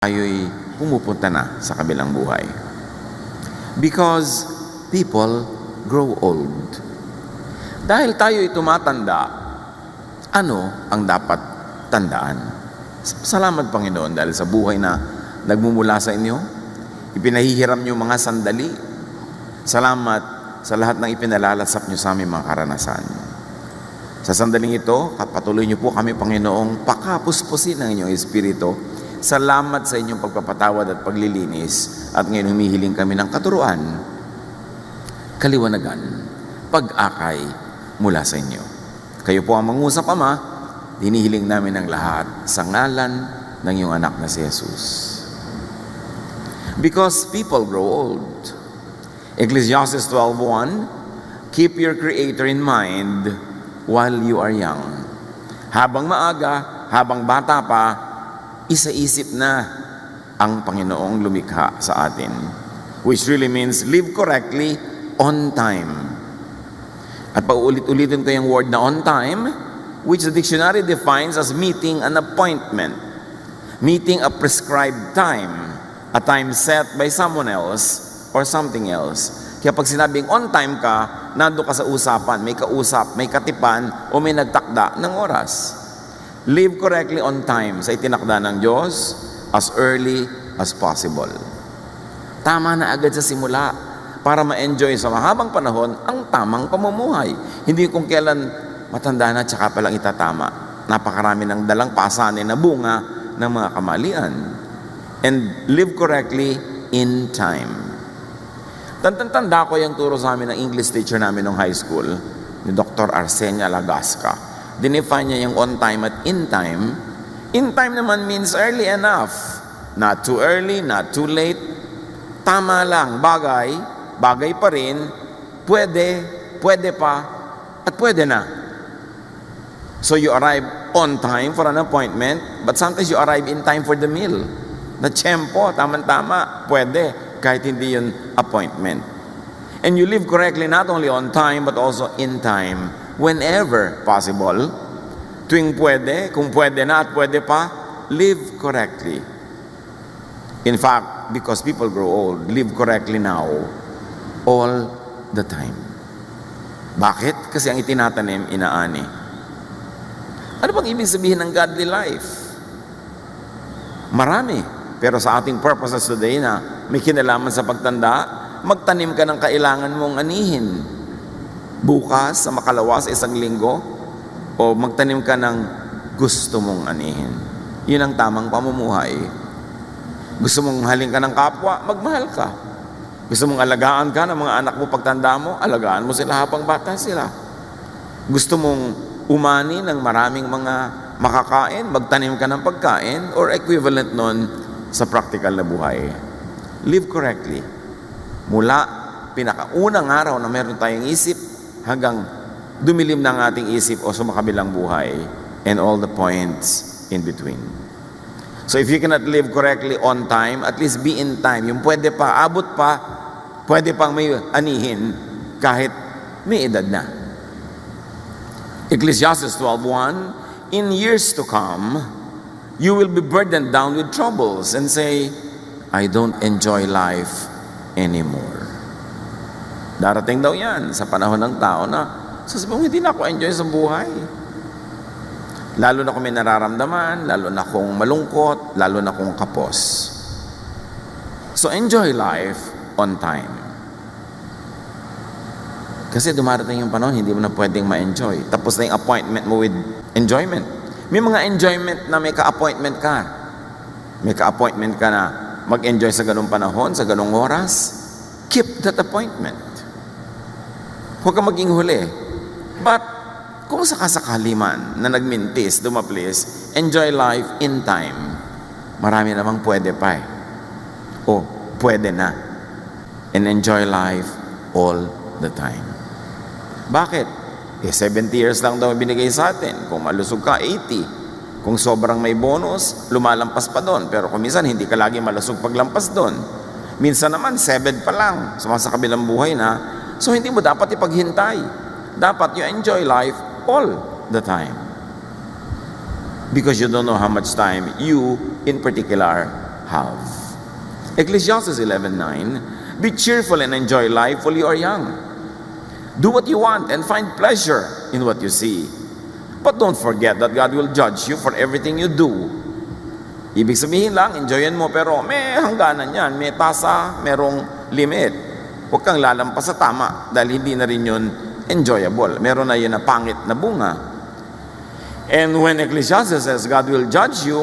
tayo'y pumupunta na sa kabilang buhay. Because people grow old. Dahil tayo'y tumatanda, ano ang dapat tandaan? Salamat Panginoon dahil sa buhay na nagmumula sa inyo. Ipinahihiram niyo mga sandali. Salamat sa lahat ng ipinalalasap niyo sa aming mga karanasan. Sa sandaling ito, patuloy niyo po kami Panginoong pakapuspusin ng inyong Espiritu. Salamat sa inyong pagpapatawad at paglilinis. At ngayon humihiling kami ng katuruan, kaliwanagan, pag-akay mula sa inyo. Kayo po ang mangusap, Ama. Hinihiling namin ang lahat sa ngalan ng iyong anak na si Jesus. Because people grow old. Ecclesiastes 12:1, keep your Creator in mind while you are young. Habang maaga, habang bata pa, isa-isip na ang Panginoong lumikha sa atin. Which really means live correctly on time. At paulit-ulitin ko yung word na on time, which the dictionary defines as meeting an appointment. Meeting a prescribed time. A time set by someone else or something else. Kaya pag sinabing on time ka, nando ka sa usapan, may kausap, may katipan, o may nagtakda ng oras. Live correctly on time sa itinakda ng Diyos as early as possible. Tama na agad sa simula para ma-enjoy sa mahabang panahon ang tamang pamumuhay. Hindi kung kailan matanda na tsaka palang itatama. Napakarami ng dalang pasanin na bunga ng mga kamalian. And live correctly in time. Tanda ko yung turo sa amin ng English teacher namin nung high school, ni Dr. Arsenia Lagasca. Dinefine niya yung on time at in time. In time naman means early enough. Not too early, not too late. Tama lang, bagay pa rin, pwede pa, at pwede na. So you arrive on time for an appointment, but sometimes you arrive in time for the meal. Na tiyempo, tama-tama, pwede, kahit hindi yun appointment. And you live correctly not only on time, but also in time. Whenever possible, tuwing pwede, kung pwede na at pwede pa, live correctly. In fact, because people grow old, live correctly now, all the time. Bakit? Kasi ang itinatanim, inaani. Ano bang ibig sabihin ng godly life? Marami. Pero sa ating purposes today na may kinalaman sa pagtanda, magtanim ka ng kailangan mong anihin. Bukas, sa makalawa, sa isang linggo, o magtanim ka ng gusto mong anihin. Yun ang tamang pamumuhay. Gusto mong haling ka ng kapwa, magmahal ka. Gusto mong alagaan ka ng mga anak mo pagtanda mo, alagaan mo sila habang bata sila. Gusto mong umani ng maraming mga makakain, magtanim ka ng pagkain, or equivalent nun sa practical na buhay. Live correctly. Mula pinakaunang araw na meron tayong isip, hanggang dumilim ng ating isip o sumakabilang buhay, and all the points in between. So if you cannot live correctly on time, at least be in time. Yung pwede pa, abot pa, pwede pang may anihin kahit may edad na. Ecclesiastes 12:1, in years to come, you will be burdened down with troubles and say, I don't enjoy life anymore. Darating daw yan sa panahon ng tao na sasabihin, hindi na ako enjoy sa buhay. Lalo na kung may nararamdaman, lalo na kung malungkot, lalo na kung kapos. So enjoy life on time. Kasi dumarating yung panahon, hindi mo na pwedeng ma-enjoy. Tapos na yung appointment mo with enjoyment. May mga enjoyment na may ka-appointment ka. May ka-appointment ka na mag-enjoy sa ganung panahon, sa ganung oras. Keep that appointment. Huwag ka maging huli. But, kung sakasakali man na nagmintis, dumaplis, enjoy life in time. Marami namang pwede pa eh. O, pwede na. And enjoy life all the time. Bakit? 70 years lang daw binigay sa atin. Kung malusog ka, 80. Kung sobrang may bonus, lumalampas pa doon. Pero kung minsan, hindi ka lagi malusog paglampas doon. Minsan naman, 7 pa lang. Sa kabilang buhay na. So, hindi mo dapat ipaghintay. Dapat you enjoy life all the time. Because you don't know how much time you, in particular, have. Ecclesiastes 11:9, be cheerful and enjoy life while you are young. Do what you want and find pleasure in what you see. But don't forget that God will judge you for everything you do. Ibig sabihin lang, enjoyin mo, pero may hangganan yan, may tasa, merong limit. Huwag kang lalampas sa tama dahil hindi na rin yun enjoyable. Meron na yun na pangit na bunga. And when Ecclesiastes says God will judge you,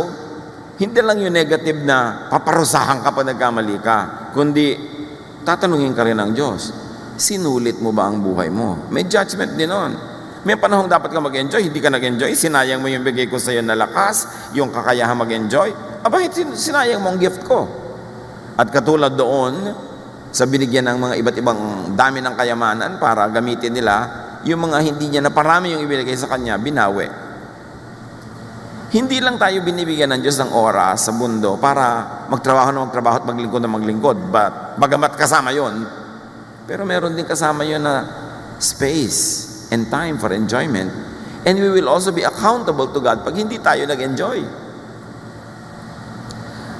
hindi lang yung negative na paparusahan ka pag nagkamali ka, kundi tatanungin ka rin ng Diyos, sinulit mo ba ang buhay mo? May judgment din nun. May panahong dapat ka mag-enjoy, hindi ka nag-enjoy, sinayang mo yung bigay ko sa iyo na lakas, yung kakayahan mag-enjoy, sinayang mo ang gift ko. At katulad doon, sa binigyan ng mga iba't ibang dami ng kayamanan para gamitin nila, yung mga hindi niya na parami yung ibinigay sa kanya, binawi. Hindi lang tayo binibigyan ng Diyos ng oras sa mundo para magtrabaho na magtrabaho at maglingkod na maglingkod. Bagamat kasama yon, pero meron din kasama yon na space and time for enjoyment. And we will also be accountable to God pag hindi tayo nag-enjoy.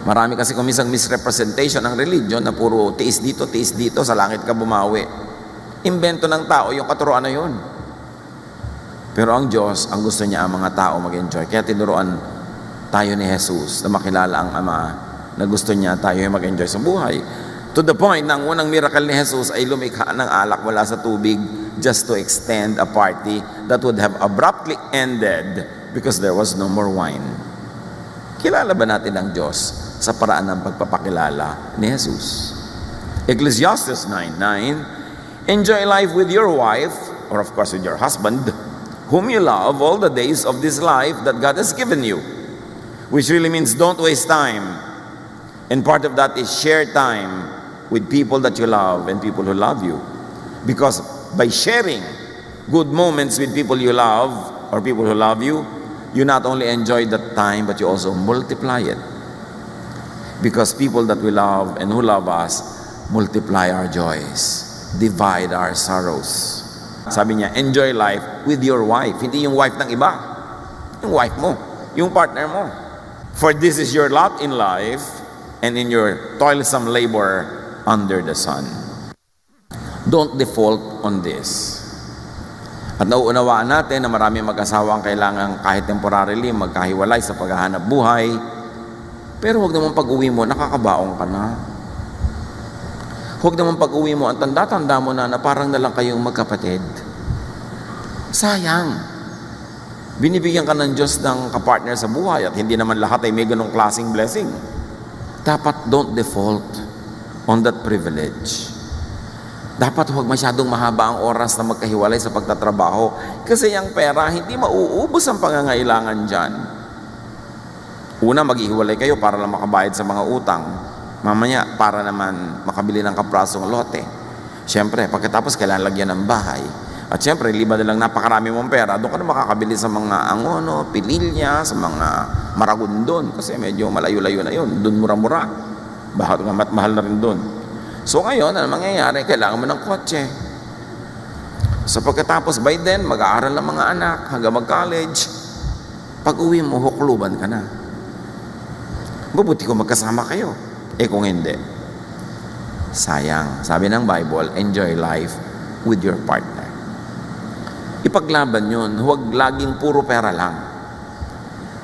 Marami kasi kumisang misrepresentation ng religion na puro tiis dito, sa langit ka bumawi. Imbento ng tao yung katuroan na yun. Pero ang Diyos, ang gusto niya ang mga tao mag-enjoy. Kaya tinuruan tayo ni Jesus na makilala ang Ama na gusto niya tayo mag-enjoy sa buhay. To the point na ang unang miracle ni Jesus ay lumikha ng alak mula sa tubig just to extend a party that would have abruptly ended because there was no more wine. Kilala ba natin ang Diyos sa paraan ng pagpapakilala ni Jesus? Ecclesiastes 9:9, enjoy life with your wife, or of course with your husband, whom you love all the days of this life that God has given you. Which really means don't waste time. And part of that is share time with people that you love and people who love you. Because by sharing good moments with people you love or people who love you, you not only enjoy that time, but you also multiply it. Because people that we love and who love us multiply our joys, divide our sorrows. Sabi niya, enjoy life with your wife. Hindi yung wife ng iba. Yung wife mo, yung partner mo. For this is your lot in life and in your toilsome labor under the sun. Don't default on this. At nauunawaan natin na marami mag-asawa ang kailangan kahit temporarily magkahiwalay sa paghahanap buhay. Pero huwag naman pag-uwi mo, nakakabaong ka na. Huwag naman pag-uwi mo, ang tanda-tanda mo na parang na lang kayong magkapatid. Sayang. Binibigyan ka ng Diyos ng kapartner sa buhay at hindi naman lahat ay may ganong klaseng blessing. Dapat don't default on that privilege. Dapat huwag masyadong mahaba ang oras na magkahiwalay sa pagtatrabaho kasi ang pera, hindi mauubos ang pangangailangan dyan. Una, maghihiwalay kayo para lang makabayad sa mga utang. Mamaya, para naman makabili ng kaprasong lote. Siyempre, pagkatapos kailangan lagyan ng bahay. At siyempre, liba na lang napakarami mong pera, doon ka na makakabili sa mga angono, pililya, sa mga maragundon. Kasi medyo malayo-layo na yun. Doon mura-mura. Bakit mahal na rin doon. So ngayon, ano mangyayari? Kailangan mo ng kotse. So pagkatapos, by then, mag-aaral ng mga anak, hanggang mag-college. Pag-uwi mo, hukluban ka na. Mabuti kung magkasama kayo. Kung hindi, sayang. Sabi ng Bible, enjoy life with your partner. Ipaglaban yun. Huwag laging puro pera lang.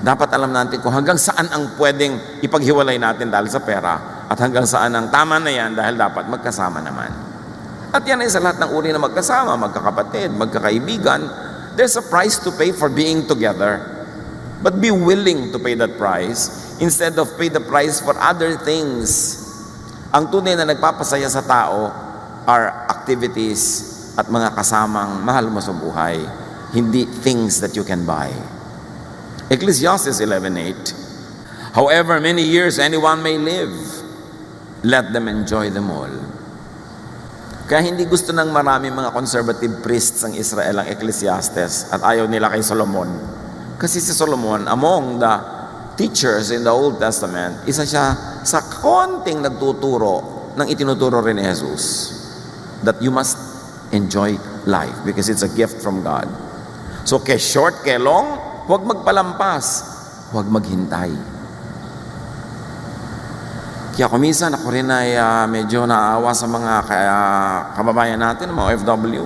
Dapat alam natin kung hanggang saan ang pwedeng ipaghiwalay natin dahil sa pera at hanggang saan ang tama na yan dahil dapat magkasama naman. At yan ay sa lahat ng uri na magkasama, magkakapatid, magkakaibigan. There's a price to pay for being together. But be willing to pay that price instead of pay the price for other things. Ang tunay na nagpapasaya sa tao are activities at mga kasamang mahal mo sa buhay, hindi things that you can buy. Ecclesiastes 11:8, however many years anyone may live, let them enjoy them all. Kaya hindi gusto ng marami mga conservative priests ng Israel ang Ecclesiastes at ayaw nila kay Solomon. Kasi si Solomon, among the teachers in the Old Testament, isa siya sa konting nagtuturo ng itinuturo rin ni Jesus. That you must enjoy life because it's a gift from God. So, kay short, kay long, huwag magpalampas, huwag maghintay. Kaya kung minsan ako rin ay medyo naawa sa mga kababayan natin, mga OFW,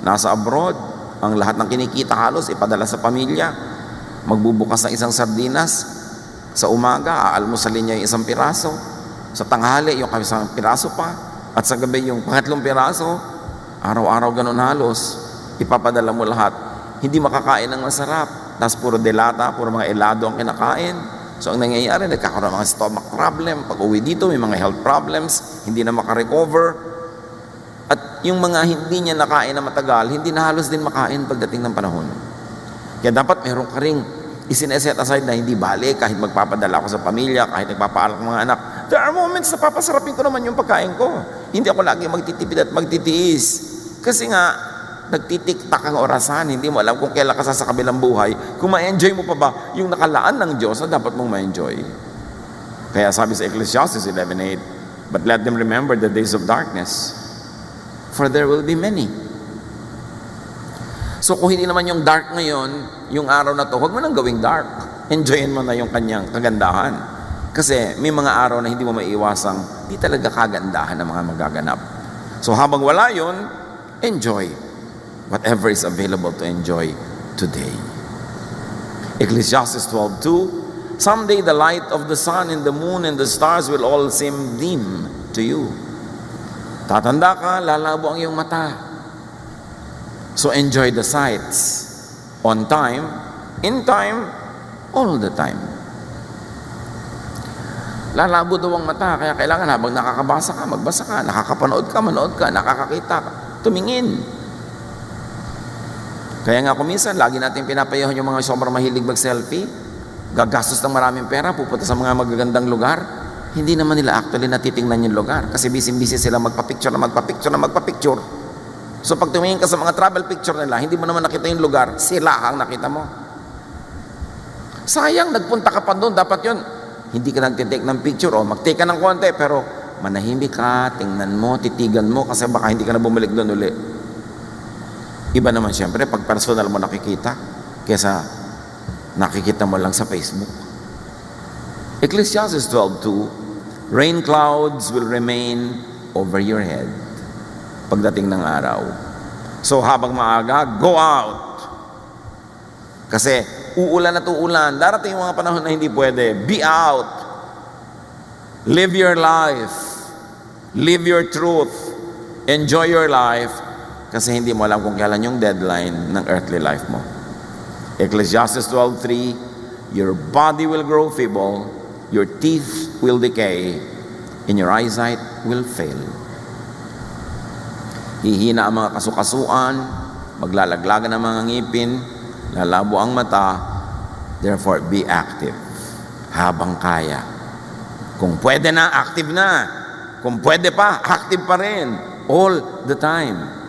nasa abroad, ang lahat ng kinikita halos ipadala sa pamilya. Magbubukas ng isang sardinas, sa umaga, aalmusalin niya yung isang piraso, sa tanghali yung isang piraso pa, at sa gabi yung pangatlong piraso, araw-araw ganun halos, ipapadala mo lahat. Hindi makakain ng masarap, tapos puro delata, puro mga elado ang kinakain. So ang nangyayari, nagkakaroon ng mga stomach problem. Pag uwi dito, may mga health problems, hindi na makarecover. At yung mga hindi niya nakain na matagal, hindi na halos din makain pagdating ng panahon. Kaya dapat meron ka ring isineset aside na hindi balik kahit magpapadala ako sa pamilya, kahit nagpapaalak ng mga anak. There are moments na papasarapin ko naman yung pagkain ko. Hindi ako lagi magtitipid at magtitiis. Kasi nga, nagtitiktak ang orasan, hindi mo alam kung kailan ka sa kabilang buhay, kung ma-enjoy mo pa ba yung nakalaan ng Diyos na dapat mong ma-enjoy. Kaya sabi sa Ecclesiastes 11:8, but let them remember the days of darkness, for there will be many. So kung hindi naman yung dark ngayon, yung araw na to, huwag mo nang gawing dark. Enjoyin mo na yung kanyang kagandahan. Kasi may mga araw na hindi mo maiiwasang, di talaga kagandahan ng mga magaganap. So habang wala yun, enjoy whatever is available to enjoy today. Ecclesiastes 12:2, someday the light of the sun and the moon and the stars will all seem dim to you. Tatanda ka, lalabo ang iyong mata. So enjoy the sights on time, in time, all the time. Lalabo daw ang mata, kaya kailangan habang nakakabasa ka, magbasa ka, nakakapanood ka, manood ka, nakakakita ka, tumingin. Kaya nga kung minsan, lagi natin pinapayahan yung mga sobrang mahilig mag-selfie, gagastos ng maraming pera, pupunta sa mga magagandang lugar, hindi naman nila actually natitingnan yung lugar kasi busy-busy sila magpa-picture na magpa-picture. So pag tumingin ka sa mga travel picture nila, hindi mo naman nakita yung lugar, sila ang nakita mo. Sayang, nagpunta ka pa doon, dapat yun. Hindi ka nagtitake ng picture o mag-take ka ng konti, pero manahimik ka, tingnan mo, titigan mo kasi baka hindi ka na bumalik doon uli. Iba naman siyempre pag personal mo nakikita kesa nakikita mo lang sa Facebook. Ecclesiastes 12:2, rain clouds will remain over your head pagdating ng araw. So habang maaga, go out. Kasi uulan at uulan. Darating yung mga panahon na hindi pwede. Be out. Live your life. Live your truth. Enjoy your life. Kasi hindi mo alam kung kailan yung deadline ng earthly life mo. Ecclesiastes 12:3, your body will grow feeble, your teeth will decay, and your eyesight will fail. Hihina ang mga kasukasuan, maglalaglagan ang mga ngipin, lalabo ang mata, therefore be active habang kaya. Kung pwede na, active na. Kung pwede pa, active pa rin. All the time.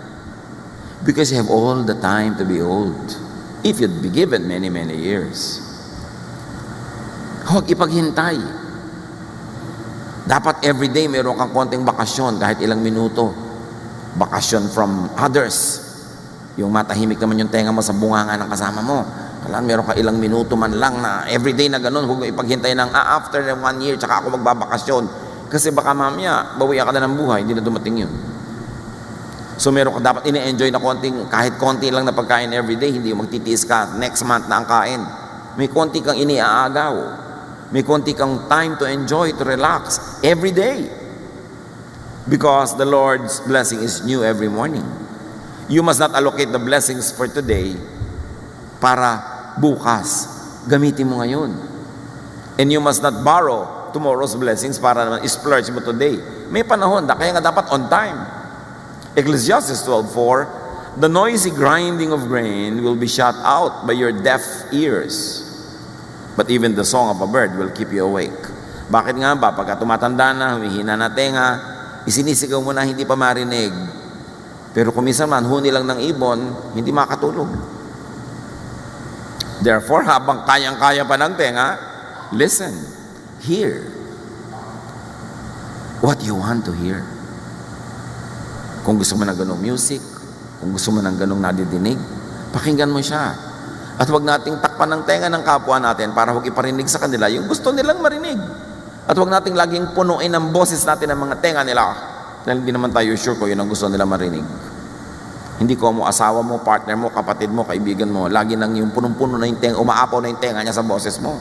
Because you have all the time to be old. If you'd be given many, many years. Huwag ipaghintay. Dapat everyday meron kang konting bakasyon kahit ilang minuto. Bakasyon from others. Yung matahimik naman yung tenga mo sa bunganga ng kasama mo. Kailangan meron ka ilang minuto man lang na everyday na ganun. Huwag ipaghintay ng after 1 year tsaka ako magbabakasyon. Kasi baka mamaya, bawian ka na ng buhay, hindi na dumating yun. So meron ka dapat ine-enjoy na konting, kahit konti lang na pagkain everyday, hindi magtitiis ka, next month na ang kain. May konti kang iniaagaw. May konti kang time to enjoy, to relax, every day. Because the Lord's blessing is new every morning. You must not allocate the blessings for today para bukas. Gamitin mo ngayon. And you must not borrow tomorrow's blessings para naman splurge mo today. May panahon, kaya nga dapat on time. Ecclesiastes 12:4, the noisy grinding of grain will be shut out by your deaf ears, but even the song of a bird will keep you awake. Bakit nga ba? Pagka tumatanda na, humihina na tenga, isinisigaw mo na hindi pa marinig. Pero kung minsan man, huni lang ng ibon, hindi makatulog. Therefore, habang kayang-kaya pa ng tenga, listen, hear what you want to hear. Kung gusto mo ng ganong music, kung gusto mo ng ganong nadidinig, pakinggan mo siya. At huwag nating takpan ng tenga ng kapwa natin para huwag iparinig sa kanila yung gusto nilang marinig. At huwag nating laging punuin ang boses natin ng mga tenga nila. Dahil hindi naman tayo sure kung yun ang gusto nila marinig. Hindi ko mo asawa mo, partner mo, kapatid mo, kaibigan mo, lagi nang yung punong-puno na yung tenga, umaapaw na yung tenga niya sa boses mo.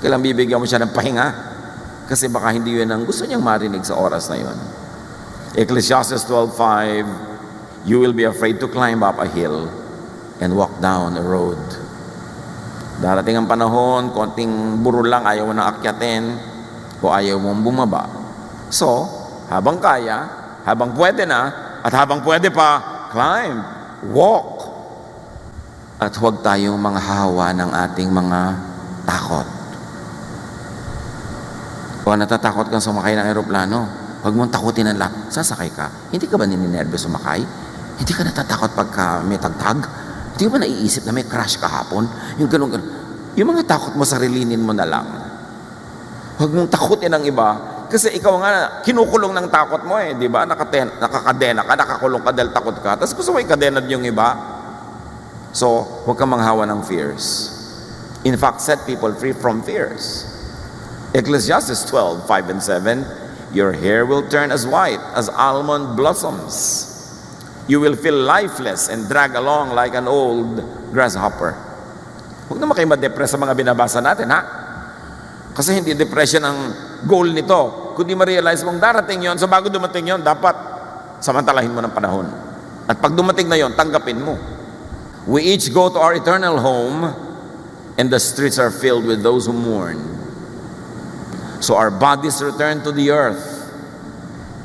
Kailang bibigyan mo siya ng pahinga. Kasi baka hindi yun ang gusto niyang marinig sa oras na yun. Ecclesiastes 12:5, you will be afraid to climb up a hill and walk down a road. Darating ang panahon, konting burol lang, ayaw mo nang akyatin, o ayaw mong bumaba. So, habang kaya, habang pwede na, at habang pwede pa, climb, walk. At huwag tayong mga hawa ng ating mga takot. O natatakot kang sumakay ng aeroplano, huwag mong takutin ang lahat. Sasakay ka. Hindi ka ba nininervous sumakay? Hindi ka natatakot pagka may tagtag? Hindi ka ba naiisip na may crash kahapon? Yung ganun. Yung mga takot mo, sarilinin mo na lang. Huwag mong takutin ang iba. Kasi ikaw nga, kinukulong ng takot mo di ba? Nakakadena ka, nakakulong ka dahil takot ka. Tapos gusto mo ikadenad yung iba. So, huwag kang manghawa ng fears. In fact, set people free from fears. Ecclesiastes 12:5 and 7, your hair will turn as white as almond blossoms. You will feel lifeless and drag along like an old grasshopper. Huwag naman kayo ma-depress sa mga binabasa natin, ha? Kasi hindi depression ang goal nito. Kundi ma-realize mong darating yon, so bago dumating yon, dapat samantalahin mo ng panahon. At pag dumating na yon, tanggapin mo. We each go to our eternal home, and the streets are filled with those who mourn. So our bodies return to the earth,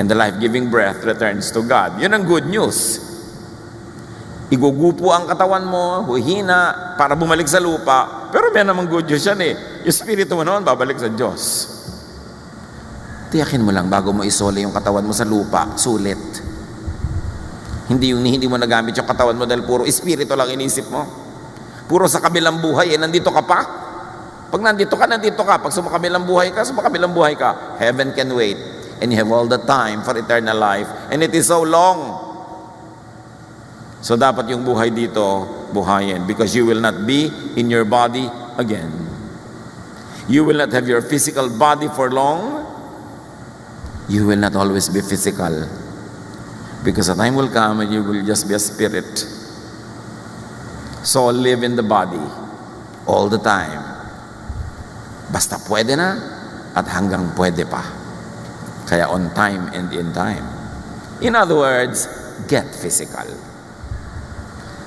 and the life-giving breath returns to God. Yun ang good news. Igugupo ang katawan mo, huhina, para bumalik sa lupa. Pero may namang good news yan Yung spirito mo naman, babalik sa Diyos. Tiyakin mo lang bago mo isole yung katawan mo sa lupa, sulit. Hindi mo nagamit yung katawan mo dahil puro espiritu lang inisip mo. Puro sa kabilang buhay, nandito ka pa. Pag nandito ka, nandito ka. Pag sumakabilang buhay ka. Heaven can wait. And you have all the time for eternal life. And it is so long. So dapat yung buhay dito, buhayin. Because you will not be in your body again. You will not have your physical body for long. You will not always be physical. Because a time will come and you will just be a spirit. So live in the body all the time. Basta pwede na at hanggang pwede pa. Kaya on time and in time. In other words, get physical.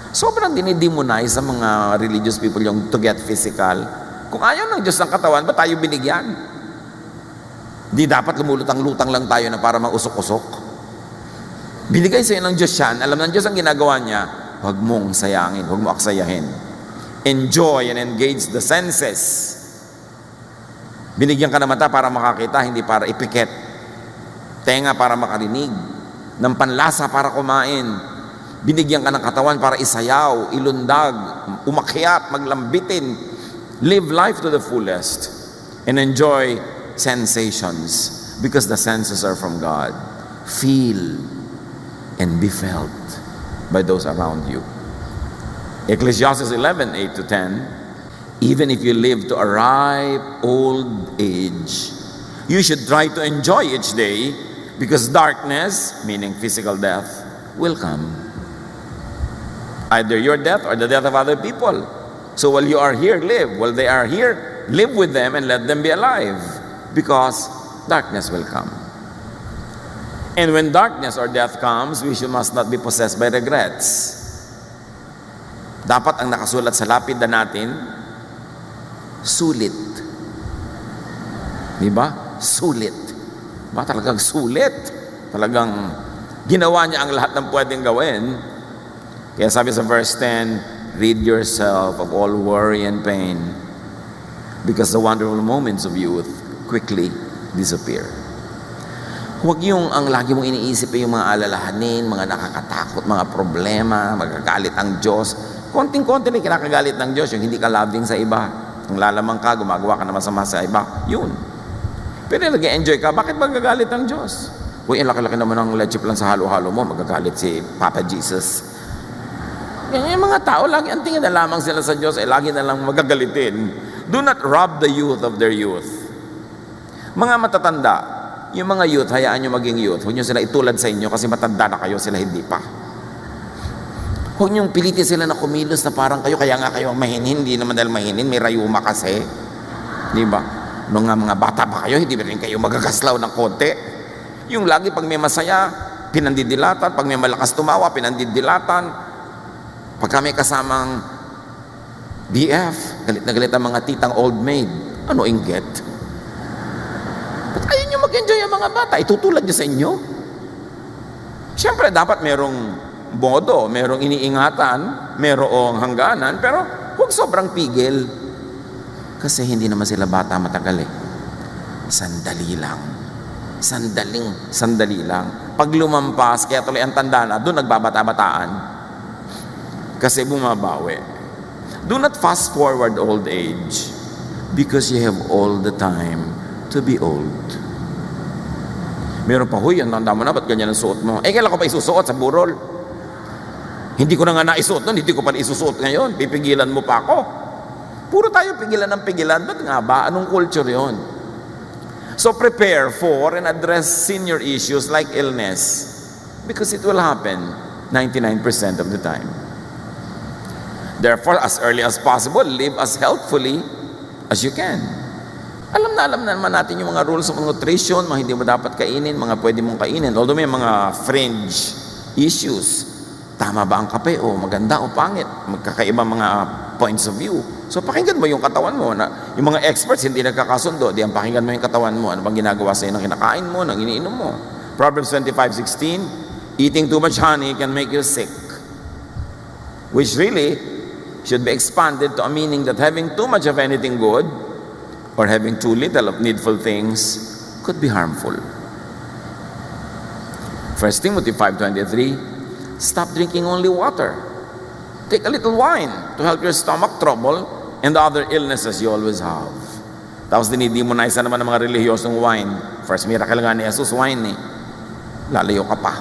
Sobrang dinidemonize sa mga religious people yung to get physical. Kung ayaw ng Diyos ng katawan, ba tayo binigyan? Di dapat lumulutang-lutang lang tayo na para mausok-usok. Binigay sa'yo ng Diyos yan. Alam ng Diyos ang ginagawa niya. Huwag mong sayangin. Huwag mo aksayahin. Enjoy and engage the senses. Binigyan ka ng mata para makakita, hindi para ipikit. Tenga para makarinig. Ng panlasa para kumain. Binigyan ka ng katawan para isayaw, ilundag, umakyat, maglambitin. Live life to the fullest. And enjoy sensations. Because the senses are from God. Feel and be felt by those around you. Ecclesiastes 11:8 to 10, even if you live to a ripe old age, you should try to enjoy each day, because darkness, meaning physical death, will come. Either your death or the death of other people. So while you are here, live. While they are here, live with them and let them be alive, because darkness will come. And when darkness or death comes, we must not be possessed by regrets. Dapat ang nakasulat sa lapid na natin, sulit. Diba? Sulit. Ba, talagang sulit. Talagang ginawa niya ang lahat ng pwedeng gawin. Kaya sabi sa verse 10, rid yourself of all worry and pain, because the wonderful moments of youth quickly disappear. Huwag yung ang lagi mong iniisip yung mga alalahanin, mga nakakatakot, mga problema, magagalit ang Diyos. Konting-konti na kinakagalit ng Diyos, yung hindi ka loving sa iba. Ang lalamang ka, gumagawa ka na masama sa iba. Yun. Pero nag-enjoy ka, bakit magagalit ng Diyos? Uy, ang laki-laki naman ng leche plan sa halo-halo mo, magagalit si Papa Jesus. Yung mga tao, lagi ang tingin na lamang sila sa Diyos, lagi na lang magagalitin. Do not rob the youth of their youth. Mga matatanda, yung mga youth, hayaan nyo maging youth. Huwag nyo sila itulad sa inyo kasi matanda na kayo, sila hindi pa. Huwag nyo pilitin sila na kumilos na parang kayo, kaya nga kayo mahinin, hindi naman dahil mahinin, may rayuma kasi. Di ba? Nung nga mga bata pa kayo, hindi rin kayo magagaslaw ng konti. Yung lagi pag may masaya, pinandidilatan, pag may malakas tumawa, pinandidilatan. Pag may kasamang BF, galit na galit ang mga titang old maid, ano inggit? Ba't ayaw nyo mag-enjoy ang mga bata? Itutulad nyo sa inyo? Siyempre, dapat merong bodo, merong iniingatan, merong hangganan, pero huwag sobrang pigil. Kasi hindi naman sila bata matagal eh. Sandali lang. Sandali lang. Pag lumampas, kaya tuloy ang tanda na, doon nagbabata-bataan. Kasi bumabawi. Do not fast forward old age because you have all the time to be old. Meron pa, huy, ang tanda mo na, ba't ganyan ang suot mo? Kailan ko pa isusuot sa burol? Hindi ko na nga naisuot nun, hindi ko pa isusuot ngayon. Pipigilan mo pa ako. Puro tayo pigilan ng pigilan. Ba't nga ba? Anong culture yon? So prepare for and address senior issues like illness because it will happen 99% of the time. Therefore, as early as possible, live as healthfully as you can. Alam na naman natin yung mga rules of nutrition, mga hindi mo dapat kainin, mga pwede mong kainin. Although may mga fringe issues. Tama ba ang kape? O maganda o pangit? Magkakaiba mga points of view. So pakinggan mo yung katawan mo. Yung mga experts hindi nagkakasundo. Di ang pakinggan mo yung katawan mo. Ano bang ginagawa sa'yo ng kinakain mo, ng iniinom mo? Proverbs 25:16, eating too much honey can make you sick. Which really should be expanded to a meaning that having too much of anything good or having too little of needful things could be harmful. 1 Timothy 5:23, stop drinking only water. Take a little wine to help your stomach trouble and the other illnesses you always have. Tapos dinidemonize naman ng mga relihiyosong wine. First miracle nga ni Jesus, wine eh. Lalayo ka pa.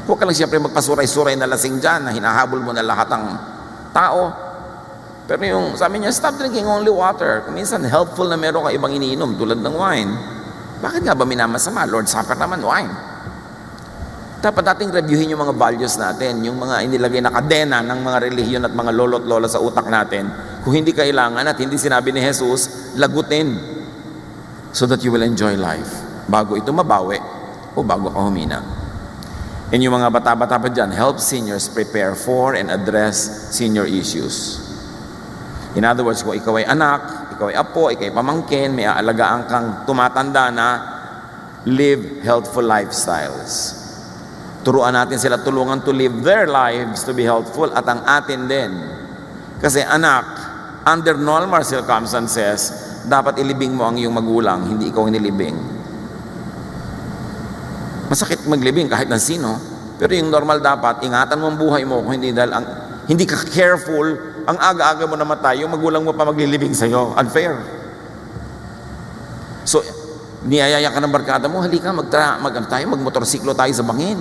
Huwag ka lang siyempre magpasuray-suray na lasing dyan na hinahabol mo na lahat ng tao. Pero yung sabi niya, stop drinking only water. Minsan helpful na meron ka ibang iniinom tulad ng wine. Bakit nga ba minamasama? Lord Supper naman, wine. Dapat nating reviewin yung mga values natin, yung mga inilagay na kadena ng mga relihiyon at mga lolo't lola sa utak natin. Kung hindi kailangan at hindi sinabi ni Jesus, lagutin so that you will enjoy life. Bago ito mabawi o bago ka humina. And yung mga bata-bata pa dyan, help seniors prepare for and address senior issues. In other words, kung ikaw ay anak, ikaw ay apo, ikaw ay pamangkin, may aalagaan kang tumatanda na, live healthful lifestyles. Turuan natin sila, tulungan to live their lives to be healthful at ang atin din. Kasi anak, under normal circumstances, dapat ilibing mo ang iyong magulang, hindi ikaw ang nilibing. Masakit maglibing kahit ng sino, pero yung normal dapat, ingatan mo ang buhay mo kung hindi ka careful, ang aga-aga mo namatay, yung magulang mo pa maglilibing sa'yo. Unfair. So, niyayaya ka ng barkada mo, halika, magmotorsiklo tayo sa bangin.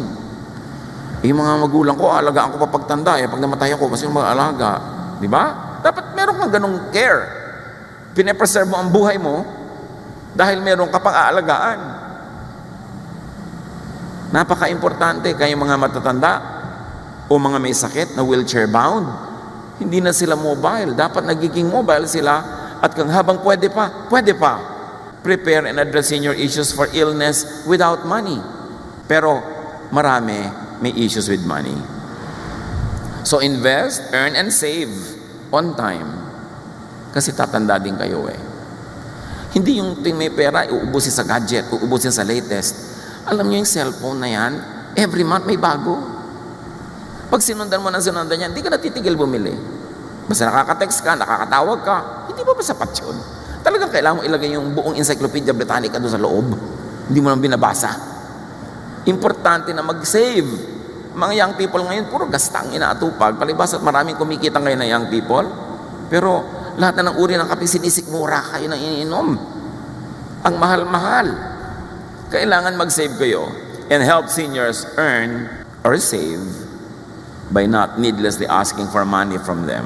Yung mga magulang ko, alagaan ko pa pagtanda, pag namatay ako, kasi yung mga alaga. Di ba? Dapat meron kang ganong care. Pine-preserve mo ang buhay mo dahil meron ka pang aalagaan. Napaka-importante kayong mga matatanda o mga may sakit na wheelchair bound. Hindi na sila mobile. Dapat nagiging mobile sila at kung habang pwede pa. Prepare and address senior issues for illness without money. Pero marami may issues with money. So invest, earn, and save on time. Kasi tatanda din kayo eh. Hindi yung ting may pera, uubusin sa gadget, uubusin sa latest. Alam niyo yung cellphone na yan, every month may bago. Pag sinundan mo yan, hindi ka natitigil bumili. Basta nakaka-text ka, nakakatawag ka, hindi ba sapat yun? Talagang kailangan mo ilagay yung buong Encyclopedia Britannica doon sa loob. Hindi mo nang binabasa. Importante na mag-save. Mga young people ngayon, puro gastang inaatupag. Palibas at maraming kumikita ngayon na young people. Pero lahat na ng uri ng kape, sinisikmura kayo ng iniinom. Ang mahal-mahal. Kailangan mag-save kayo and help seniors earn or save by not needlessly asking for money from them.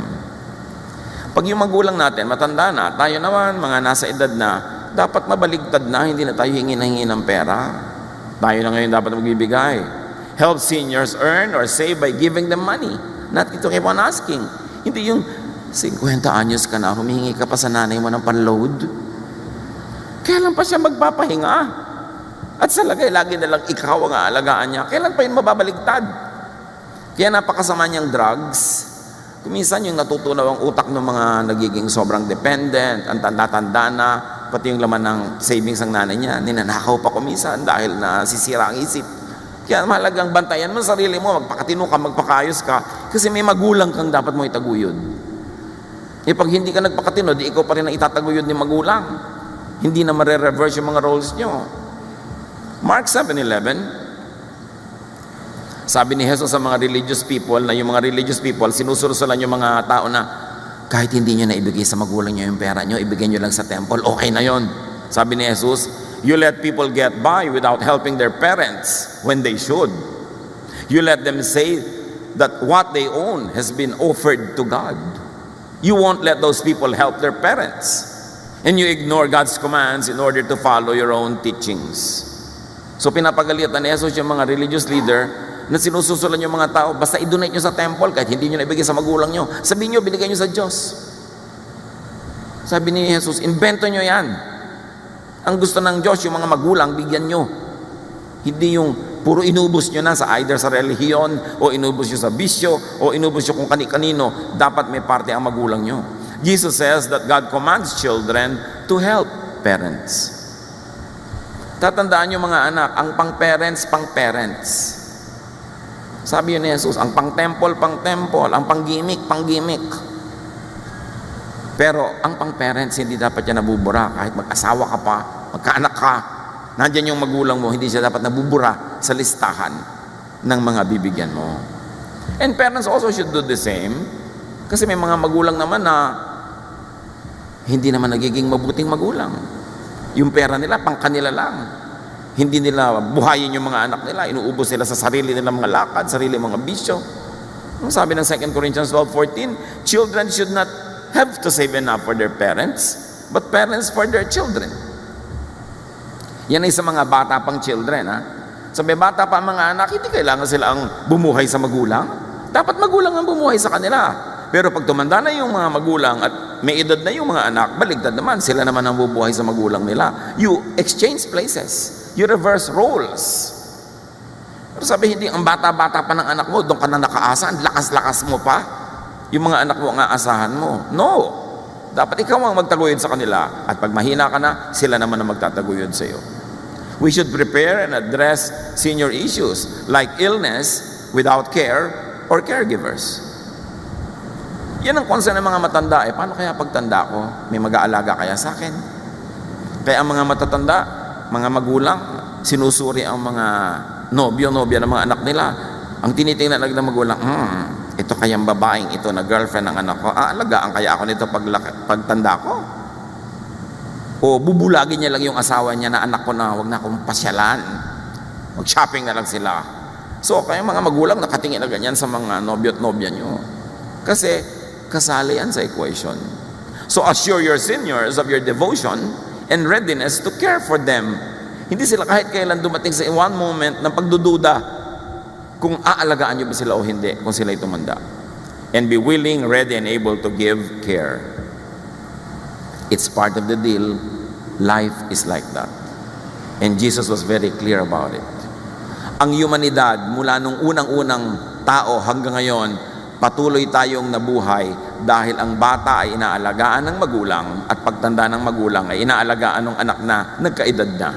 Pag yung magulang natin, matanda na, tayo naman, mga nasa edad na, dapat mabaligtad na, hindi na tayo hingi ng pera. Tayo na ngayon dapat magbibigay. Help seniors earn or save by giving them money. Not to keep on asking. Hindi yung 50 anyos ka na, humihingi ka pa sa nanay mo ng panload. Kailan pa siya magpapahinga? At sa lagay, lagi na lang ikaw ang aalagaan niya. Kailan pa yun mababaligtad? Kaya napakasama niyang drugs. Kuminsan yung natutunaw ang utak ng mga nagiging sobrang dependent, ang tanda-tanda na, pati yung laman ng savings ng nanay niya, ninanakaw pa kuminsan dahil nasisira ang isip. Kaya mahalagang bantayan mo sarili mo, magpakatino ka, magpakayos ka, kasi may magulang kang dapat mo itaguyod. Pag hindi ka nagpakatino, di ikaw pa rin ang itataguyod ni magulang. Hindi na mare-reverse yung mga roles nyo. Mark 7:11, sabi ni Jesus sa mga religious people, na yung mga religious people, sinusursulan yung mga tao na kahit hindi nyo na ibigay sa magulang nyo yung pera nyo, ibigay nyo lang sa temple, okay na yon. Sabi ni Jesus, you let people get by without helping their parents when they should. You let them say that what they own has been offered to God. You won't let those people help their parents. And you ignore God's commands in order to follow your own teachings. So pinapagalitan ni Jesus yung mga religious leader na sinususulan yung mga tao, basta i-donate nyo sa temple kahit hindi nyo na ibigay sa magulang nyo. Sabihin nyo, binigay nyo sa Diyos. Sabi ni Jesus, invento nyo yan. Ang gusto ng Diyos, yung mga magulang, bigyan nyo. Hindi yung puro inubos nyo na sa either sa relihiyon, o inubos nyo sa bisyo, o inubos nyo kung kani-kanino. Dapat may parte ang magulang nyo. Jesus says that God commands children to help parents. Tatandaan nyo mga anak, ang pang-parents, pang-parents. Sabi yun ni Jesus, ang pang-temple, pang-temple, ang pang-gimmick, pang-gimmick. Pero ang pang-parents, hindi dapat yan nabubura. Kahit mag-asawa ka pa, magkaanak ka, nandyan yung magulang mo, hindi siya dapat nabubura sa listahan ng mga bibigyan mo. And parents also should do the same. Kasi may mga magulang naman na hindi naman nagiging mabuting magulang. Yung pera nila, pang kanila lang. Hindi nila buhayin yung mga anak nila. Inuubos sila sa sarili nilang mga lakad, sarili mga bisyo. Sabi ng 2 Corinthians 12:14, children should not have to save enough for their parents, but parents for their children. Yan ay sa mga bata pang children. Sa may bata pa mga anak, hindi kailangan sila ang bumuhay sa magulang. Dapat magulang ang bumuhay sa kanila. Pero pag tumanda na yung mga magulang at may edad na yung mga anak, baligtad naman, sila naman ang bubuhay sa magulang nila. You exchange places. You reverse roles. Pero sabi, hindi ang bata-bata pa ng anak mo, doon ka na nakaasa, ang lakas-lakas mo pa. Yung mga anak mo ang aasahan mo. No. Dapat ikaw ang magtaguyod sa kanila. At pag mahina ka na, sila naman ang magtataguyod sa iyo. We should prepare and address senior issues like illness without care or caregivers. Yan ang concern ng mga matanda. Paano kaya pagtanda ko? May mag-aalaga kaya sa akin? Kaya ang mga matatanda, mga magulang, sinusuri ang mga nobyo-nobya ng mga anak nila. Ang tinitingnan ng magulang, ito kayang babaeng ito na girlfriend ng anak ko, alagaan kaya ako nito pagtanda ko? O bubulagin niya lang yung asawa niya na anak ko na wag na akong pasyalan. Mag-shopping na lang sila. So, kaya mga magulang nakatingin na ganyan sa mga nobyo at nobya nyo. Kasi, kasali yan sa equation. So, assure your seniors of your devotion and readiness to care for them. Hindi sila kahit kailan dumating sa one moment ng pagdududa kung aalagaan nyo ba sila o hindi, kung sila'y tumanda. And be willing, ready, and able to give care. It's part of the deal. Life is like that. And Jesus was very clear about it. Ang humanidad, mula nung unang-unang tao hanggang ngayon, patuloy tayong nabuhay dahil ang bata ay inaalagaan ng magulang at pagtanda ng magulang ay inaalagaan ng anak na nagkaedad na.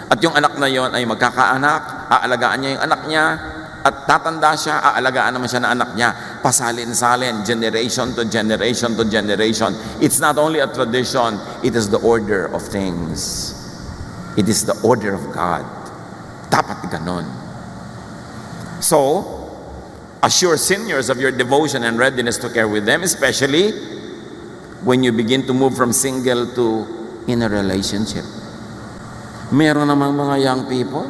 At yung anak na yon ay magkakaanak, aalagaan niya yung anak niya, at tatanda siya, aalagaan naman siya ng anak niya. Pasalin-salin, generation to generation to generation. It's not only a tradition, it is the order of things. It is the order of God. Dapat ganon. So, assure seniors of your devotion and readiness to care with them, especially when you begin to move from single to in a relationship. Meron namang mga young people,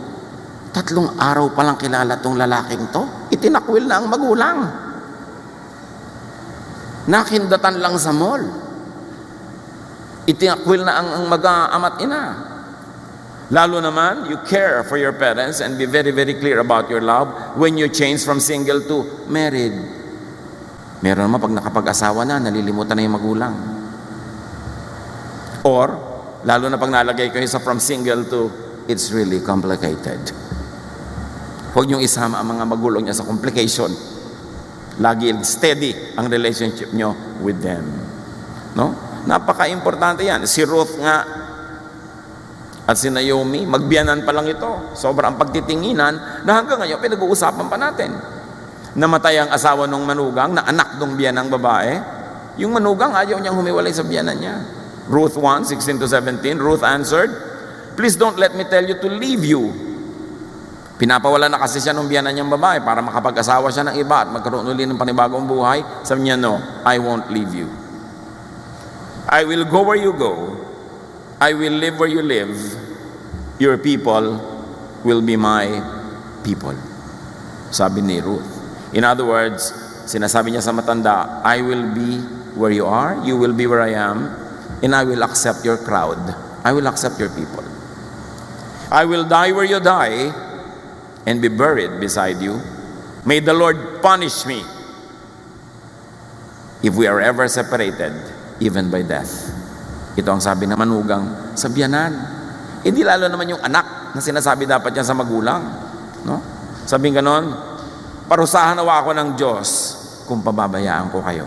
3 araw pa lang kilala tong lalaking to, itinakwil na ang magulang. Nakindatan lang sa mall. Itinakwil na ang mag-ama't ina. Lalo naman, you care for your parents and be very, very clear about your love when you change from single to married. Meron naman pag nakapag-asawa na, nalilimutan na yung magulang. Or, lalo na pag nalagay kayo sa from single to, it's really complicated. Huwag niyong isama ang mga magulang niya sa complication. Lagi steady ang relationship niyo with them. No? Napaka-importante yan. Si Ruth nga at si Naomi, magbiyanan pa lang ito. Sobrang pagtitinginan na hanggang ngayon pinag-uusapan pa natin. Namatay ang asawa ng manugang na anak ng biyanang babae. Yung manugang ayaw niyang humiwalay sa biyanan niya. Ruth 1:16-17, Ruth answered, "Please don't let me tell you to leave you." Pinapawala na kasi siya ng biyanan niyang babae para makapag-asawa siya ng iba at magkaroon ulit ng panibagong buhay. Sabi niya, "No, I won't leave you. I will go where you go. I will live where you live. Your people will be my people." Sabi ni Ruth. In other words, sinasabi niya sa matanda, I will be where you are, you will be where I am, and I will accept your crowd. I will accept your people. I will die where you die and be buried beside you. May the Lord punish me if we are ever separated, even by death. Ito ang sabi ng manugang sa biyanan. Hindi lalo naman yung anak na sinasabi dapat yan sa magulang. No? Sabi ganon, parusahan nawa ako ng Diyos kung pababayaan ko kayo.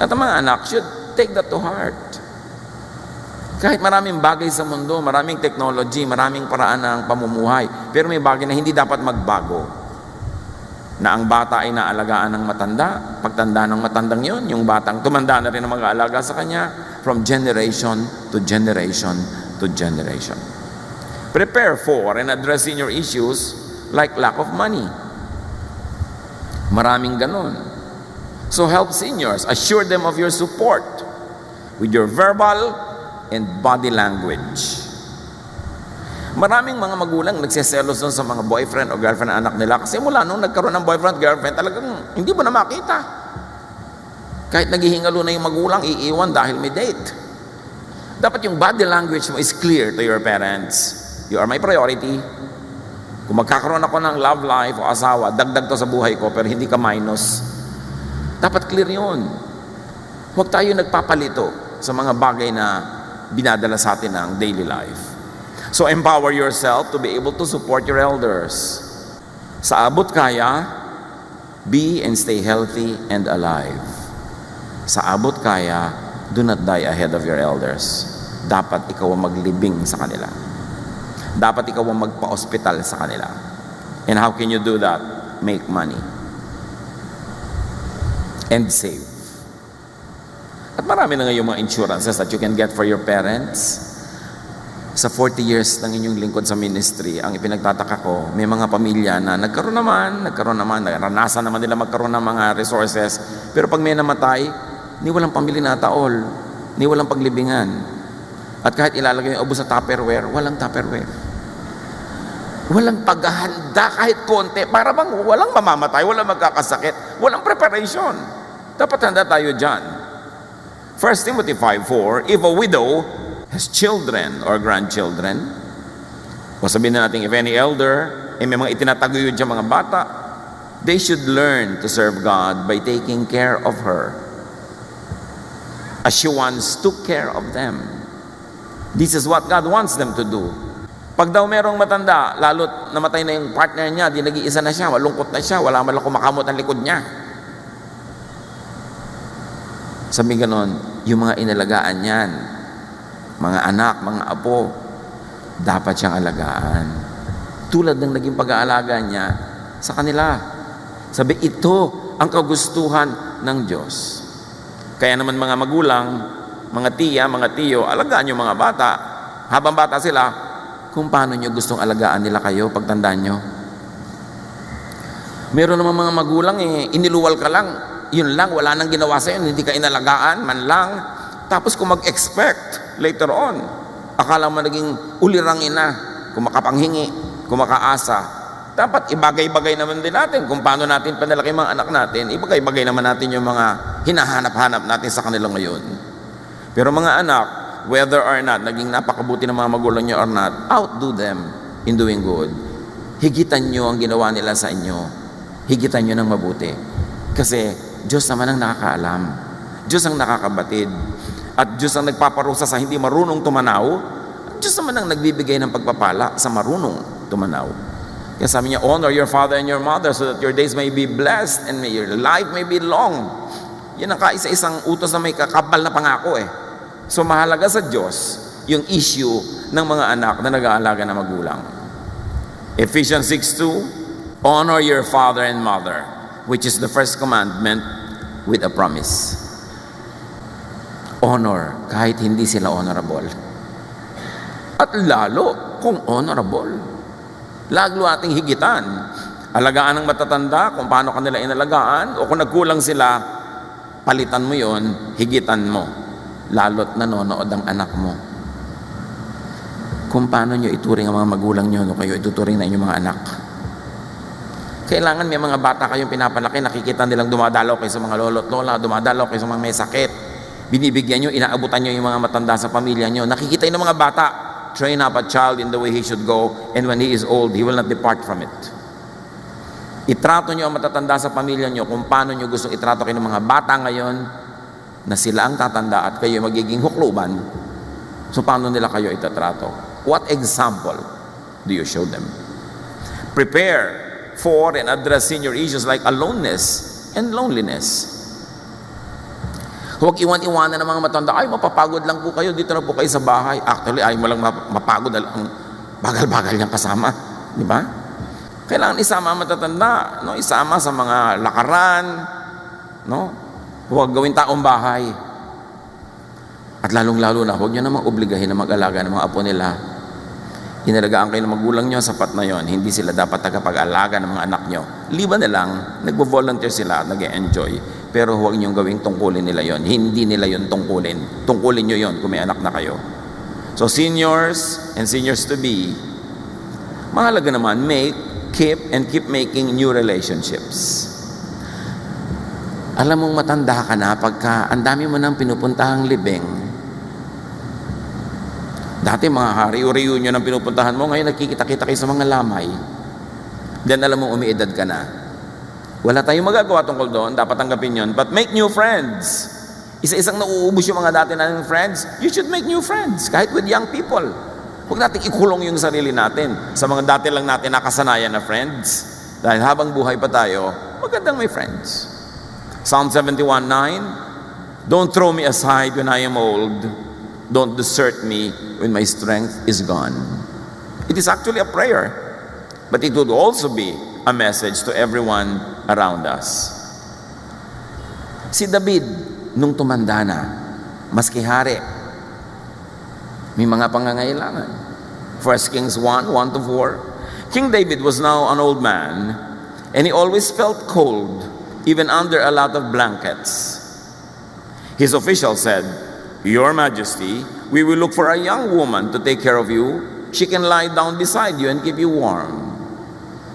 At ang mga anak should take that to heart. Kahit maraming bagay sa mundo, maraming technology, maraming paraan ng pamumuhay, pero may bagay na hindi dapat magbago. Na ang bata ay naalagaan ng matanda, pagtanda ng matandang yon, yung batang tumanda na rin ang mag-aalaga sa kanya, from generation to generation to generation. Prepare for and address senior issues like lack of money. Maraming ganon. So help seniors, assure them of your support with your verbal and body language. Maraming mga magulang nagsiselos doon sa mga boyfriend o girlfriend na anak nila kasi mula nung nagkaroon ng boyfriend, girlfriend, talagang hindi mo na makita. Kahit naghihingalo na yung magulang, iiwan dahil may date. Dapat yung body language mo is clear to your parents. You are my priority. Kung magkakaroon ako ng love life o asawa, dagdag to sa buhay ko pero hindi ka minus. Dapat clear yun. Huwag tayo nagpapalito sa mga bagay na binadala sa atin ng daily life. So empower yourself to be able to support your elders. Sa abot kaya, be and stay healthy and alive. Sa abot kaya, do not die ahead of your elders. Dapat ikaw ang maglibing sa kanila. Dapat ikaw ang magpa-hospital sa kanila. And how can you do that? Make money. And save. At marami na ngayong mga insurances that you can get for your parents. Sa 40 years ng inyong lingkod sa ministry, ang ipinagtataka ko, may mga pamilya na nagkaroon naman, naranasan naman nila magkaroon ng mga resources, pero pag may namatay, ni walang pambili na taol, ni walang paglibingan. At kahit ilalagay yung ubos sa Tupperware, walang Tupperware. Walang paghahanda kahit konti, para bang walang mamamatay, walang magkakasakit, walang preparation. Dapat handa tayo dyan. 1 Timothy 5:4, if a widow has children or grandchildren, o sabihin na natin, if any elder, may mga itinataguyod siya mga bata, they should learn to serve God by taking care of her as she once took care of them. This is what God wants them to do. Pag daw merong matanda, lalo't namatay na yung partner niya, di nag-iisa na siya, malungkot na siya, wala man lang kumakamot ang likod niya. Sabi ganon, yung mga inalagaan niyan, mga anak, mga apo, dapat siyang alagaan. Tulad ng naging pag-aalaga niya sa kanila. Sabi, ito ang kagustuhan ng Diyos. Kaya naman mga magulang, mga tiya, mga tiyo, alagaan yung mga bata. Habang bata sila, kung paano nyo gustong alagaan nila kayo pagtandaan nyo. Meron naman mga magulang, iniluwal ka lang, yun lang, wala nang ginawa sa'yo, hindi ka inalagaan, man lang. Tapos kung mag-expect later on, akala mo naging ulirang ina, kung makapanghingi, kung makaasa. Dapat ibagay-bagay naman din natin kung paano natin panalaki mga anak natin. Ibagay-bagay naman natin yung mga hinahanap-hanap natin sa kanila ngayon. Pero mga anak, whether or not, naging napakabuti ng mga magulang nyo or not, outdo them in doing good. Higitan nyo ang ginawa nila sa inyo. Higitan nyo ng mabuti. Kasi Diyos naman ang nakakaalam. Diyos ang nakakabatid. At Diyos ang nagpaparusa sa hindi marunong tumanaw. Diyos naman ang nagbibigay ng pagpapala sa marunong tumanaw. Kaya sabi niya, honor your father and your mother so that your days may be blessed and may your life may be long. Yan ang kaisa-isang utos na may kakabal na pangako eh. So mahalaga sa Diyos yung issue ng mga anak na nag-aalaga na magulang. Ephesians 6:2, honor your father and mother, which is the first commandment with a promise. Honor kahit hindi sila honorable. At lalo kung honorable. Lalo ating higitan. Alagaan ng matatanda kung paano kanila inalagaan o kung nagkulang sila, palitan mo yon, higitan mo. Lalo't nanonood ang anak mo. Kung paano nyo ituring ang mga magulang nyo, no, kayo ituturing na inyong mga anak. Kailangan may mga bata kayong pinapalaki, nakikita nilang dumadalaw kayo sa mga lolo't lola, dumadalaw kayo sa mga may sakit. Binibigyan nyo, inaabutan nyo yung mga matanda sa pamilya nyo. Nakikita yung mga bata, train up a child in the way he should go, and when he is old, he will not depart from it. Itrato nyo ang matatanda sa pamilya nyo kung paano nyo gusto itrato kayo ng mga bata ngayon na sila ang tatanda at kayo magiging hukluban. So paano nila kayo itatrato? What example do you show them? Prepare for and address senior issues like aloneness and loneliness. Huwag iwan-iwanan ng mga matanda, ay mapapagod lang po kayo, dito na po kayo sa bahay. Actually, ay mo lang mapagod ang bagal-bagal niyang kasama. Di ba? Kailangan isama ang matatanda, no? Isama sa mga lakaran, no? Huwag gawin taong bahay. At lalong-lalo na, huwag niyo namang obligahin na mag-alaga ng mga apo nila. Inalagaan kayo ng magulang niyo, sapat na yon. Hindi sila dapat tagapag-alaga ng mga anak niyo. Liban na lang, nagvo-volunteer sila at nag-enjoy. Pero huwag niyong gawing tungkulin nila yon. Hindi nila yon tungkulin. Tungkulin niyo yon kung may anak na kayo. So seniors and seniors to be, mahalaga naman, keep making new relationships. Alam mong matanda ka na pagka ang dami mo nang pinupuntahang libing. Dati mga reunion ang pinupuntahan mo, ngayon nakikita-kita kayo sa mga lamay. Then alam mo umiidad ka na. Wala tayong magagawa tungkol doon, dapat tanggapin yun. But make new friends. Isa-isang nauubos yung mga dati nating friends, you should make new friends, kahit with young people. Huwag natin ikulong yung sarili natin sa mga dati lang natin nakasanayan na friends. Dahil habang buhay pa tayo, magandang may friends. Psalm 71:9, don't throw me aside when I am old. Don't desert me when my strength is gone. It is actually a prayer, but it would also be a message to everyone around us. Si David, nung tumanda na, maski hari, may mga pangangailangan. 1 Kings 1:1-4. King David was now an old man, and he always felt cold, even under a lot of blankets. His official said, Your Majesty, we will look for a young woman to take care of you. She can lie down beside you and keep you warm.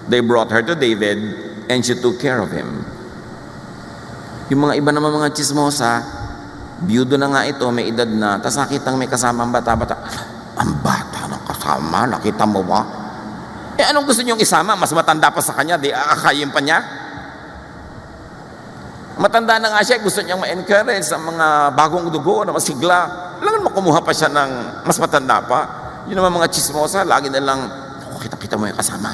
They brought her to David, and she took care of him. Yung mga iba naman mga chismosa, biyudo na nga ito, may edad na, tapos nakitang may kasama ang bata-bata. Ang bata ng kasama, nakita mo ba? Anong gusto niyong isama? Mas matanda pa sa kanya, di aakayin pa niya? Matanda na nga siya, gusto niyang ma-encourage sa mga bagong dugo na masigla. Kailangan makumuha pa siya ng mas matanda pa. Yun naman mga chismosa, lagi na lang, kita-kita mo yung kasama.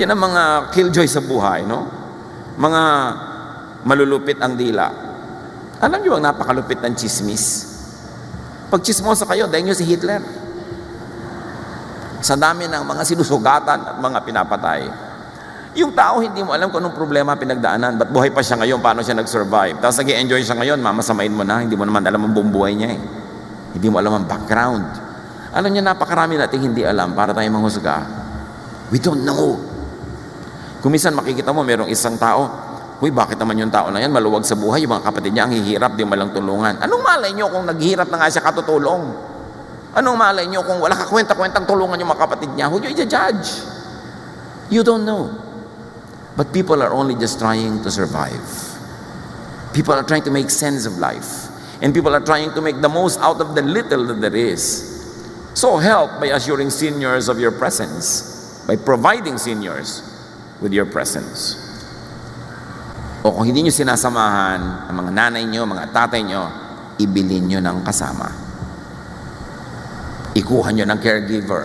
Yan ang mga killjoy sa buhay, no? Mga malulupit ang dila. Alam niyo ang napakalupit ng chismis? Pag chismosa kayo, dahil niyo si Hitler. Sa dami ng mga sinusugatan at mga pinapatay. Yung tao, hindi mo alam kung anong problema pinagdaanan. Ba't buhay pa siya ngayon? Paano siya nag-survive? Tapos nag-i-enjoy siya ngayon, mamasamain mo na. Hindi mo naman alam ang buong buhay niya eh. Hindi mo alam ang background. Alam niyo, napakarami nating hindi alam para tayo manghusga. We don't know. Kung minsan makikita mo, merong isang tao, uy, bakit naman yung tao na yan? Maluwag sa buhay, yung mga kapatid niya ang hihirap, di malang tulungan. Anong malay niyo kung naghihirap na nga siya katutulong? Anong malay niyo kung wala ka kwenta-kwentang tulungan yung mga kapatid niya? Huwag niyo i-judge. You don't know. But people are only just trying to survive. People are trying to make sense of life. And people are trying to make the most out of the little that there is. So help by assuring seniors of your presence, by providing seniors with your presence. O kung hindi nyo sinasamahan ang mga nanay nyo, mga tatay nyo, ibilin nyo ng kasama. Ikuha nyo ng caregiver.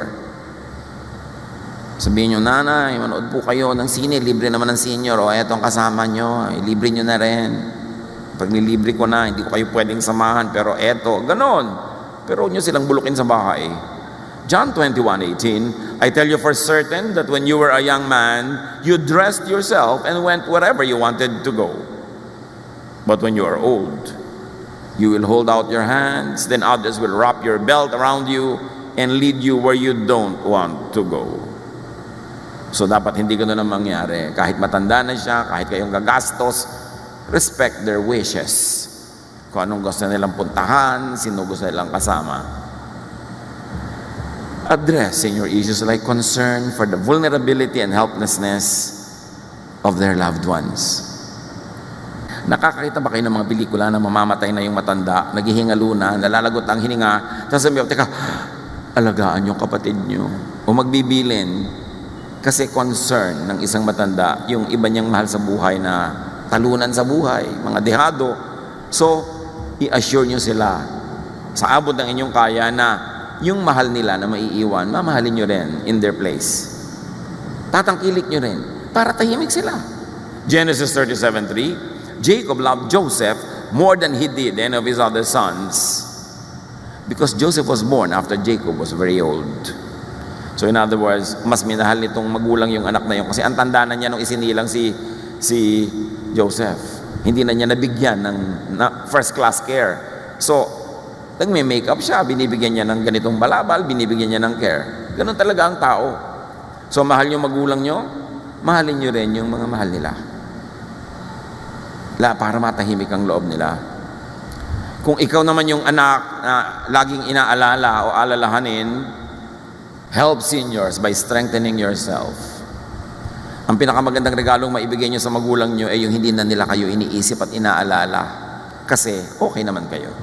Sabihin nyo, nanay, manood po kayo ng sine, libre naman ng senior, o etong kasama nyo, libre nyo na rin. Pag nilibre ko na, hindi ko kayo pwedeng samahan, pero eto, ganon. Pero nyo silang bulukin sa bahay. John 21:18, I tell you for certain that when you were a young man, you dressed yourself and went wherever you wanted to go. But when you are old, you will hold out your hands, then others will wrap your belt around you and lead you where you don't want to go. So dapat hindi ganun ang mangyari. Kahit matanda na siya, kahit kayong gagastos, respect their wishes. Kung anong gusto nilang puntahan, sino gusto nilang kasama. Address senior issues like concern for the vulnerability and helplessness of their loved ones. Nakakakita ba kayo ng mga pelikula na mamamatay na yung matanda, naghihingalo na, nalalagot ang hininga, tapos sabi, teka, alagaan yung kapatid nyo, o magbibilin. Kasi concern ng isang matanda, yung iba niyang mahal sa buhay na talunan sa buhay, mga dehado. So, i-assure nyo sila sa abot ng inyong kaya na yung mahal nila na maiiwan, mamahalin nyo rin in their place. Tatangkilik nyo rin para tahimik sila. Genesis 37:3, Jacob loved Joseph more than he did any of his other sons because Joseph was born after Jacob was very old. So in other words, mas minahal nitong magulang yung anak na yun kasi ang tanda na niya nung isinilang si Joseph. Hindi na niya nabigyan ng first class care. So, nagme-makeup siya, binibigyan niya ng ganitong balabal, binibigyan niya ng care. Ganun talaga ang tao. So, mahal yung magulang nyo, mahalin nyo rin yung mga mahal nila. Para matahimik ang loob nila. Kung ikaw naman yung anak na laging inaalala o alalahanin, help seniors by strengthening yourself. Ang pinakamagandang regalong maibigay nyo sa magulang nyo ay yung hindi na nila kayo iniisip at inaalala. Kasi okay naman kayo.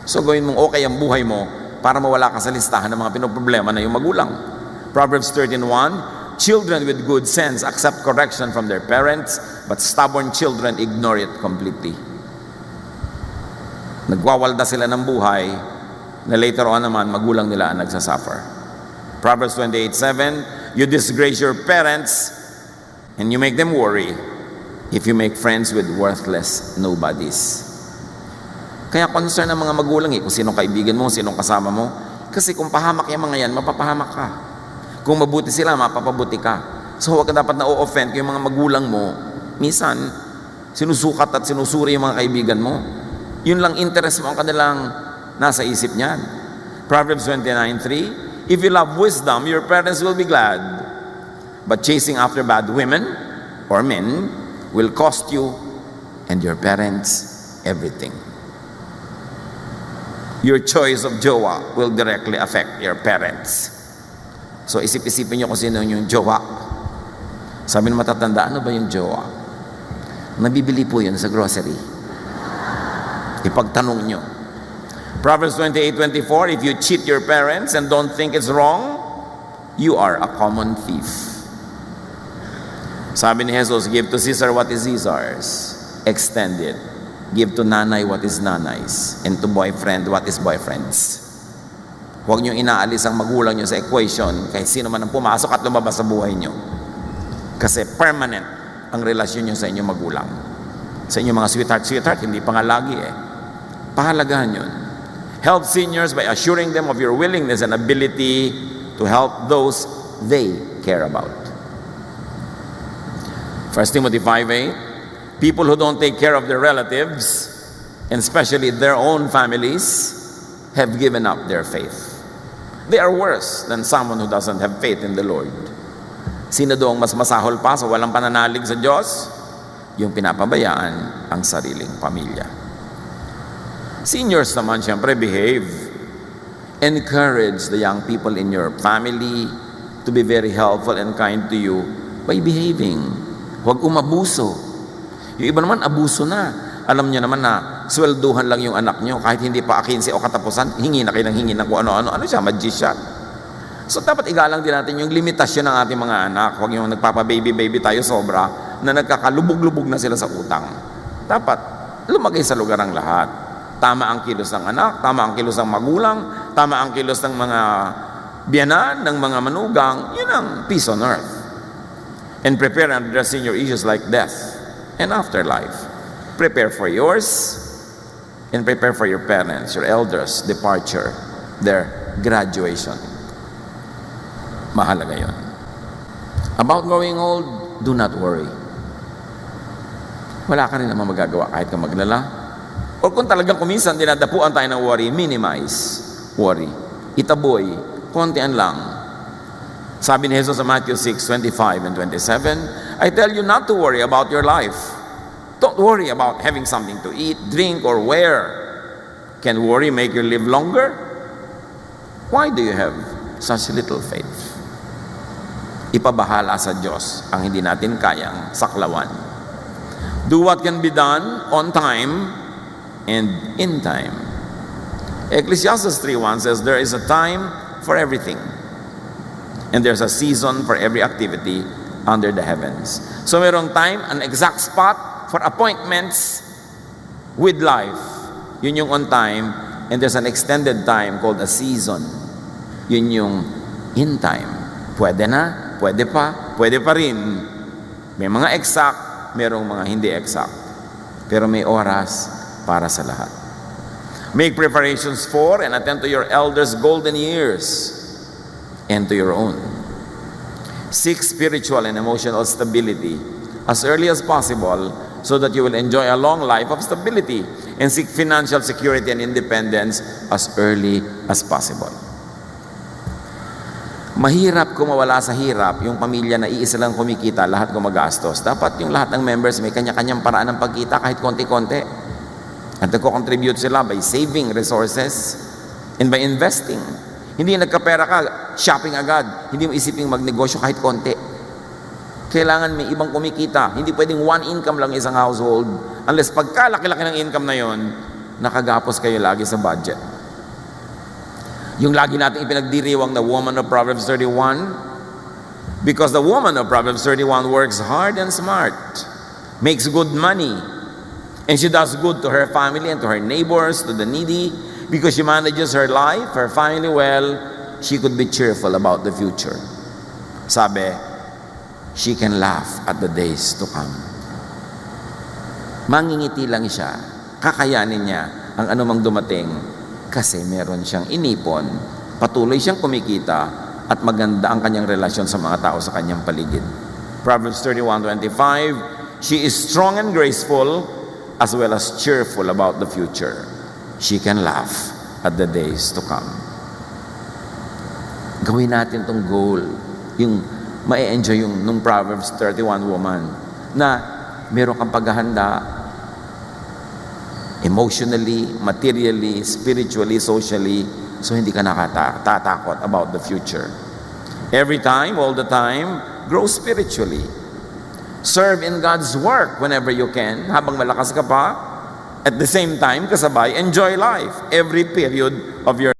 So gawin mong okay ang buhay mo para mawala ka sa listahan ng mga pinoproblema na yung magulang. Proverbs 13:1, children with good sense accept correction from their parents, but stubborn children ignore it completely. Nagwawalda sila ng buhay na later on naman magulang nila ang nagsasuffer. Proverbs 28:7, you disgrace your parents and you make them worry if you make friends with worthless nobodies. Kaya concern ng mga magulang kung sinong kaibigan mo, sinong kasama mo. Kasi kung pahamak yung mga yan, mapapahamak ka. Kung mabuti sila, mapapabuti ka. So huwag ka dapat na-o-offend kung yung mga magulang mo, minsan, sinusukat at sinusuri yung mga kaibigan mo. Yun lang interest mo ang kanilang nasa isip niyan. Proverbs 29:3, if you love wisdom, your parents will be glad. But chasing after bad women or men will cost you and your parents everything. Your choice of jowa will directly affect your parents. So isip-isipin nyo kung sino yung jowa. Sabi ng matatanda, ano ba yung jowa? Nabibili po yun sa grocery. Ipagtanong nyo. Proverbs 28:24, if you cheat your parents and don't think it's wrong, you are a common thief. Sabi ni Jesus, give to Caesar what is Caesar's. Extend it. Give to nanay what is nanay's, and to boyfriend what is boyfriend's. Huwag nyo inaalis ang magulang nyo sa equation kahit sino man ang pumasok at lumabas sa buhay nyo. Kasi permanent ang relasyon nyo sa inyong magulang. Sa inyong mga sweetheart, hindi pa nga lagi Pahalagahan yun. Help seniors by assuring them of your willingness and ability to help those they care about. 1 Timothy 5:8, people who don't take care of their relatives, and especially their own families, have given up their faith. They are worse than someone who doesn't have faith in the Lord. Sino doong mas masahol pa sa walang pananalig sa Diyos? Yung pinapabayaan ang sariling pamilya. Seniors naman, siyempre, behave. Encourage the young people in your family to be very helpful and kind to you by behaving. Huwag umabuso. Yung iba naman, abuso na. Alam niyo naman na swelduhan lang yung anak nyo, kahit hindi pa 15 o katapusan, hingi na kayo ng hingi ng kung ano-ano. Ano siya? Magician. So dapat igalang din natin yung limitasyon ng ating mga anak. Huwag yung nagpapa-baby tayo sobra, na nagkakalubog-lubog na sila sa utang. Dapat lumagay sa lugar ang lahat. Tama ang kilos ng anak, tama ang kilos ng magulang, tama ang kilos ng mga biyanan, ng mga manugang. Yun ang peace on earth. And prepare and address senior issues like death and afterlife. Prepare for yours and prepare for your parents, your elders' departure, their graduation. Mahalaga yun. About growing old, do not worry. Wala ka rin naman magagawa kahit ka maglala. O kung talagang kuminsan dinadapuan tayo ng worry, minimize worry. Itaboy, kontian lang. Sabi ni Jesus sa Matthew 6:25 and 27, I tell you not to worry about your life. Don't worry about having something to eat, drink, or wear. Can worry make you live longer? Why do you have such little faith? Ipabahala sa Diyos ang hindi natin kayang saklawan. Do what can be done on time and in time. Ecclesiastes 3:1 says, there is a time for everything. And there's a season for every activity under the heavens. So mayroong time, an exact spot for appointments with life. Yun yung on time. And there's an extended time called a season. Yun yung in time. Pwede na, pwede pa rin. May mga exact, mayroong mga hindi exact. Pero may oras para sa lahat. Make preparations for and attend to your elders' golden years and to your own. Seek spiritual and emotional stability as early as possible so that you will enjoy a long life of stability, and seek financial security and independence as early as possible. Mahirap kung mawala sa hirap yung pamilya na iisa lang kumikita, lahat gumagastos. Dapat yung lahat ng members may kanya-kanyang paraan ng pagkita kahit konti-konti. At nagko-contribute sila by saving resources and by investing. Hindi nagkapera ka, shopping agad. Hindi mo isiping magnegosyo kahit konti. Kailangan may ibang kumikita. Hindi pwedeng one income lang isang household. Unless pagkalaki-laki ng income na yon, nakagapos kayo lagi sa budget. Yung lagi natin ipinagdiriwang na woman of Proverbs 31, because the woman of Proverbs 31 works hard and smart, makes good money, and she does good to her family and to her neighbors, to the needy. Because she manages her life, her family well, she could be cheerful about the future. Sabi, she can laugh at the days to come. Mangingiti lang siya, kakayanin niya ang anumang dumating kasi meron siyang inipon, patuloy siyang kumikita, at maganda ang kanyang relasyon sa mga tao sa kanyang paligid. Proverbs 31:25, she is strong and graceful as well as cheerful about the future. She can laugh at the days to come. Gawin natin tong goal, yung ma-enjoy yung nung Proverbs 31 woman, na meron kang paghahanda emotionally, materially, spiritually, socially, so hindi ka nakatatakot about the future. Every time, all the time, grow spiritually. Serve in God's work whenever you can, habang malakas ka pa. At the same time, kasabay, enjoy life every period of your